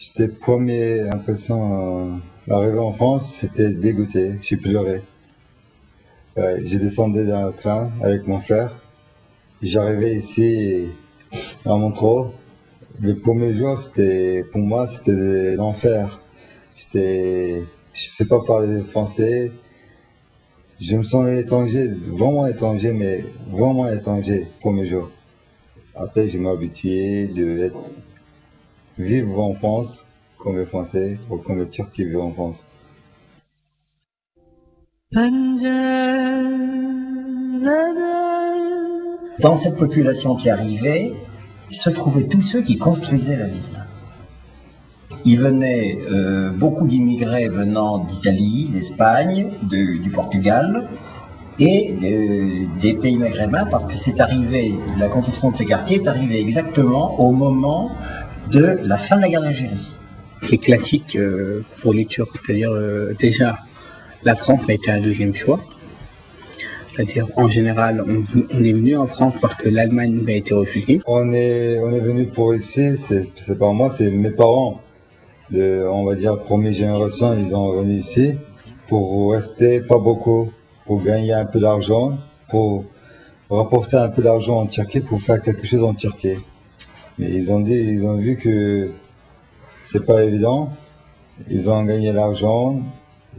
J'étais première impression d'arriver en France, c'était dégoûté, j'ai pleuré. J'ai descendu d'un train avec mon frère. J'arrivais ici à Montreux. Les premiers jours, pour moi, c'était l'enfer. Je sais pas parler français. Je me sens étranger, mais vraiment étranger, premier jour. Après, je m'ai habitué de vivre en France comme les Français ou comme les Turcs qui vivent en France. Dans cette population qui arrivait, se trouvaient tous ceux qui construisaient la ville. Il venait beaucoup d'immigrés venant d'Italie, d'Espagne, du Portugal et des pays maghrébins, parce que la construction de ce quartier est arrivée exactement au moment de la fin de la guerre d'Algérie. C'est classique pour les Turcs, c'est-à-dire déjà la France a été un deuxième choix. C'est-à-dire, en général, on est venu en France parce que l'Allemagne nous a été refusée. On est venu pour ici, c'est pas moi, c'est mes parents. On va dire, première génération, ils ont venu ici pour rester pas beaucoup, pour gagner un peu d'argent, pour rapporter un peu d'argent en Turquie, pour faire quelque chose en Turquie. Mais ils ont vu que c'est pas évident. Ils ont gagné l'argent,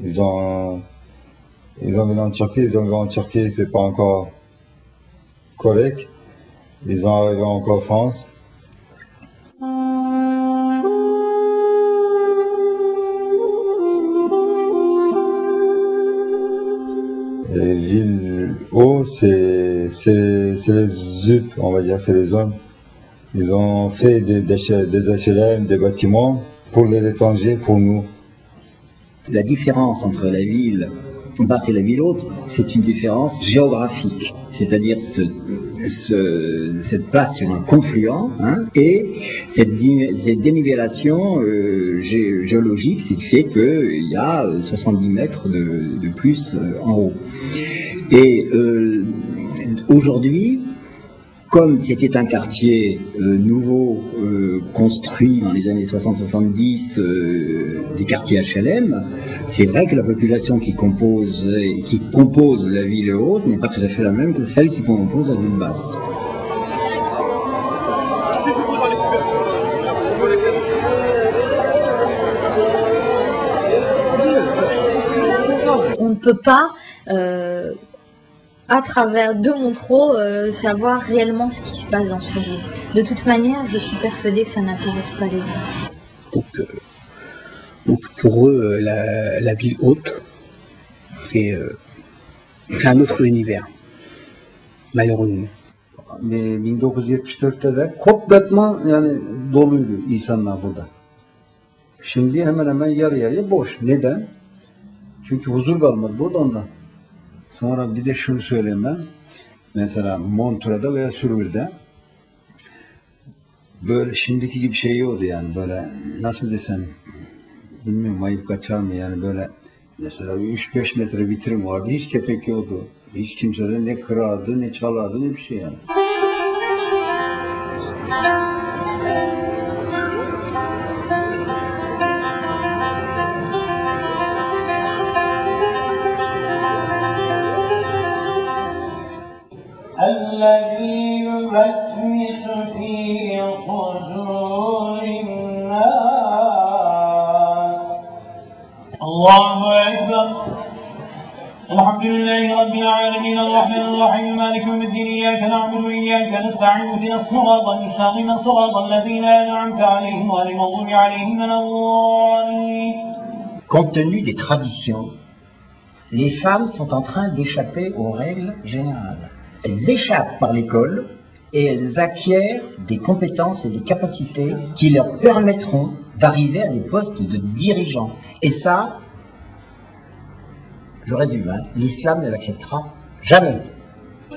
ils ont venu en Turquie, c'est pas encore correct. Ils ont arrivé encore en France. Les villes hauts, c'est les ZUP, on va dire, c'est les zones. Ils ont fait des HLM, des bâtiments pour les étrangers, pour nous. La différence entre la ville basse et la ville haute, c'est une différence géographique, c'est-à-dire cette place sur un confluent, et cette dénivellation géologique, ce qui fait qu'il y a 70 mètres de plus en haut. Et aujourd'hui, comme c'était un quartier nouveau, construit dans les années 60-70, des quartiers HLM, c'est vrai que la population qui compose la ville haute n'est pas tout à fait la même que celle qui compose la ville basse. On ne peut pas à travers de Montreux, savoir réellement ce qui se passe dans ce ville. De toute manière, je suis persuadée que ça n'intéresse pas les gens. Donc pour eux, la ville haute, c'est un autre univers, malheureusement. 1974'te de complètement yani doluydu insanlar burada. Şimdi hemen hemen yarı yarıya boş. Neden? Çünkü huzur kalmadı burada ondan. Sonra bir de şunu söyleyeyim ben. Mesela Montreux'da veya Sürür'de böyle şimdiki gibi şey yoktu yani, böyle nasıl desem bilmiyorum, ayıp kaçar mı yani, böyle mesela 3-5 metre vitrin vardı, hiç kepek yoktu. Hiç kimseden ne kırardı, ne çalardı, ne bir şey yani. الذي يوسوس في صدور الناس الله أكبر الحمد لله رب العالمين الرحمن الرحيم مالك يوم الدين إياك نعبد وإياك نستعين اهدنا الصراط المستقيم صراط الذين أنعمت عليهم غير المغضوب عليهم ولا الضالين. Compte tenu des traditions, les femmes sont en train d'échapper aux règles générales. Elles échappent par l'école et elles acquièrent des compétences et des capacités qui leur permettront d'arriver à des postes de dirigeants. Et ça, je résume, l'islam ne l'acceptera jamais.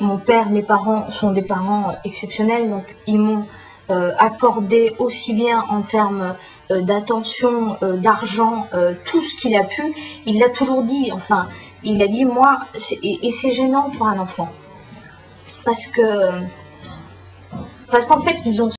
Mon père, mes parents sont des parents exceptionnels, donc ils m'ont accordé aussi bien en termes d'attention, d'argent, tout ce qu'il a pu. Il l'a toujours dit, enfin, il a dit moi, et c'est gênant pour un enfant. Parce qu'en fait, ils ont